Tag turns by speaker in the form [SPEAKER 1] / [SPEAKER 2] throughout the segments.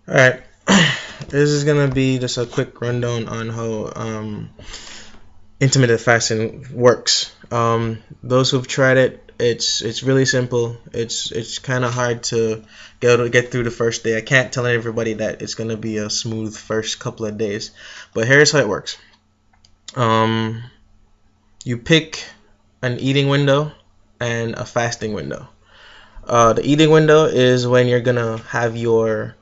[SPEAKER 1] All right. This is gonna be just a quick rundown on how intermittent fasting works. Those who've tried it, it's really simple. It's kind of hard to get through the first day. I can't tell everybody that it's gonna be a smooth first couple of days, but here's how it works. Um, you pick an eating window and a fasting window. The eating window is when you're gonna have your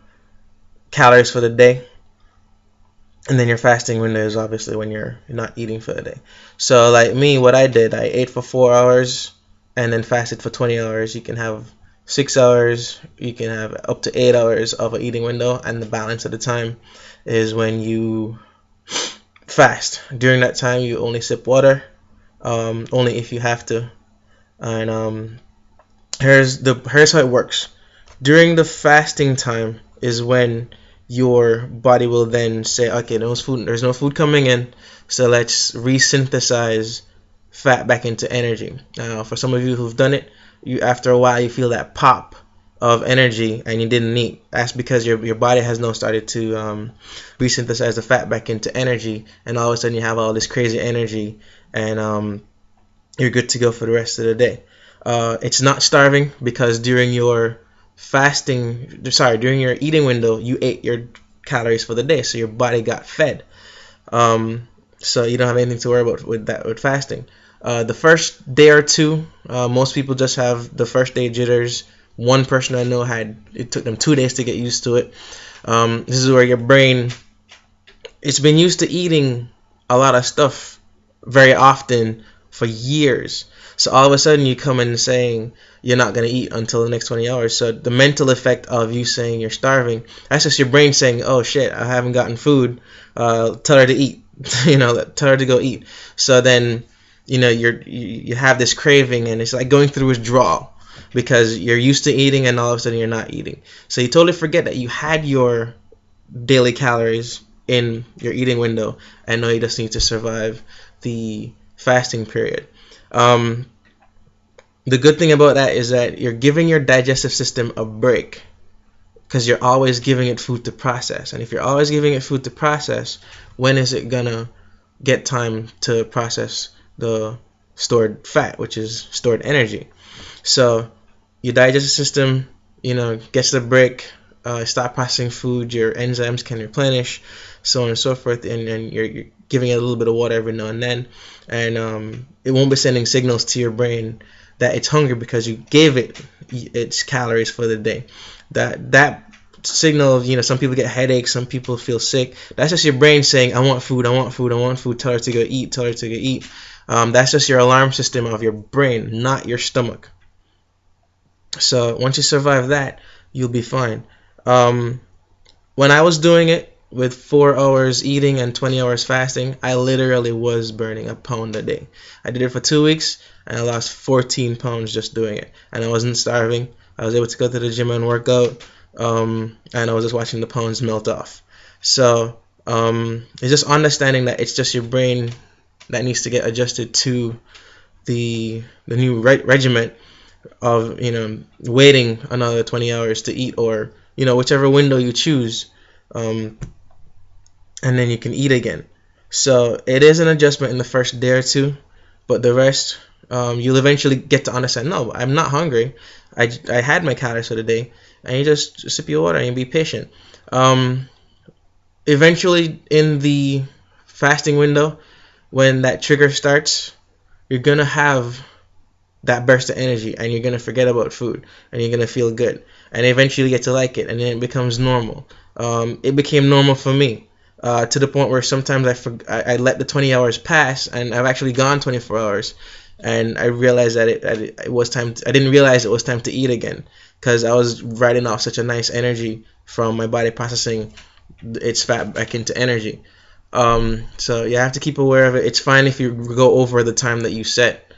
[SPEAKER 1] calories for the day, and then your fasting window is obviously when you're not eating for the day. So like me, what I did, I ate for 4 hours and then fasted for 20 hours. You can have 6 hours, you can have up to 8 hours of an eating window, and the balance of the time is when you fast. During that time, you only sip water, only if you have to. And here's how it works. During the fasting time is when your body will then say, okay, there's no food coming in, so let's resynthesize fat back into energy. Now, for some of you who've done it, you after a while you feel that pop of energy and you didn't eat. That's because your body has now started to resynthesize the fat back into energy, and all of a sudden you have all this crazy energy, and you're good to go for the rest of the day. It's not starving because during your eating window, you ate your calories for the day, so your body got fed. So you don't have anything to worry about with fasting. The first day or two, most people just have the first day jitters. One person I know it took them 2 days to get used to it. This is where your brain, it's been used to eating a lot of stuff very often for years. So all of a sudden you come in saying you're not going to eat until the next 20 hours. So the mental effect of you saying you're starving, that's just your brain saying, oh shit, I haven't gotten food. Tell her to eat. Tell her to go eat. So then, you have this craving, and it's like going through withdrawal because you're used to eating and all of a sudden you're not eating. So you totally forget that you had your daily calories in your eating window, and now you just need to survive the fasting period. Um, the good thing about that is that you're giving your digestive system a break because you're always giving it food to process. And if you're always giving it food to process, when is it gonna get time to process the stored fat, which is stored energy? So your digestive system, gets the break, stop processing food, your enzymes can replenish, so on and so forth, and you're giving it a little bit of water every now and then, and it won't be sending signals to your brain that it's hungry because you gave it its calories for the day. That signal of, some people get headaches, some people feel sick. That's just your brain saying, I want food, I want food, I want food. Tell her to go eat, tell her to go eat. That's just your alarm system of your brain, not your stomach. So once you survive that, you'll be fine. When I was doing it with 4 hours eating and 20 hours fasting, I literally was burning a pound a day. I did it for 2 weeks and I lost 14 pounds just doing it. And I wasn't starving. I was able to go to the gym and work out. And I was just watching the pounds melt off. So it's just understanding that it's just your brain that needs to get adjusted to the new regiment of waiting another 20 hours to eat, or whichever window you choose, and then you can eat again. So it is an adjustment in the first day or two, but the rest, you'll eventually get to understand, no, I'm not hungry, I had my calories for the day, and you just sip your water and be patient. Eventually in the fasting window, when that trigger starts, you're gonna have that burst of energy, and you're going to forget about food, and you're going to feel good, and eventually get to like it, and then it becomes normal. It became normal for me, to the point where sometimes I let the 20 hours pass, and I've actually gone 24 hours, and I realized that it was time I didn't realize it was time to eat again, because I was riding off such a nice energy from my body processing its fat back into energy. So you have to keep aware of it. It's fine if you go over the time that you set.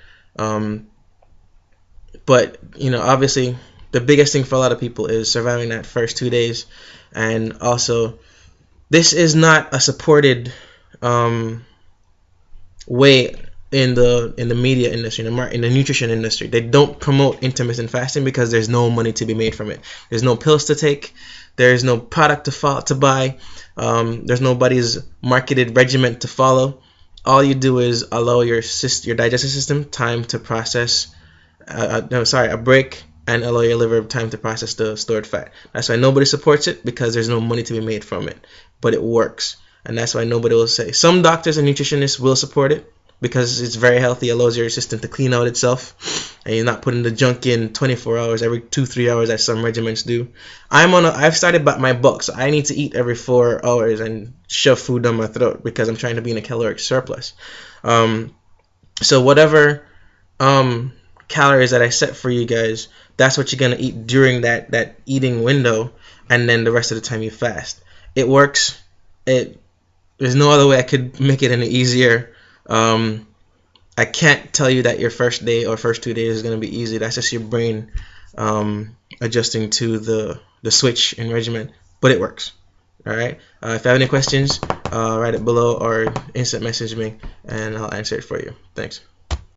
[SPEAKER 1] But obviously, the biggest thing for a lot of people is surviving that first 2 days, and also, this is not a supported way. in the media industry, in the nutrition industry, they don't promote intermittent fasting because there's no money to be made from it. There's no pills to take. There's no product to buy. There's nobody's marketed regimen to follow. All you do is allow your digestive system time to process. A break, and allow your liver time to process the stored fat. That's why nobody supports it, because there's no money to be made from it. But it works, and that's why nobody will say. Some doctors and nutritionists will support it because it's very healthy, allows your system to clean out itself, and you're not putting the junk in 24 hours, every 2-3 hours as some regimens do. I've started my bulk, so I need to eat every 4 hours and shove food down my throat because I'm trying to be in a caloric surplus. So whatever calories that I set for you guys, that's what you're gonna eat during that eating window, and then the rest of the time you fast. It works. There's no other way I could make it any easier. I can't tell you that your first day or first 2 days is gonna be easy. That's just your brain adjusting to the switch in regimen, but it works. All right. If you have any questions, write it below or instant message me, and I'll answer it for you. Thanks.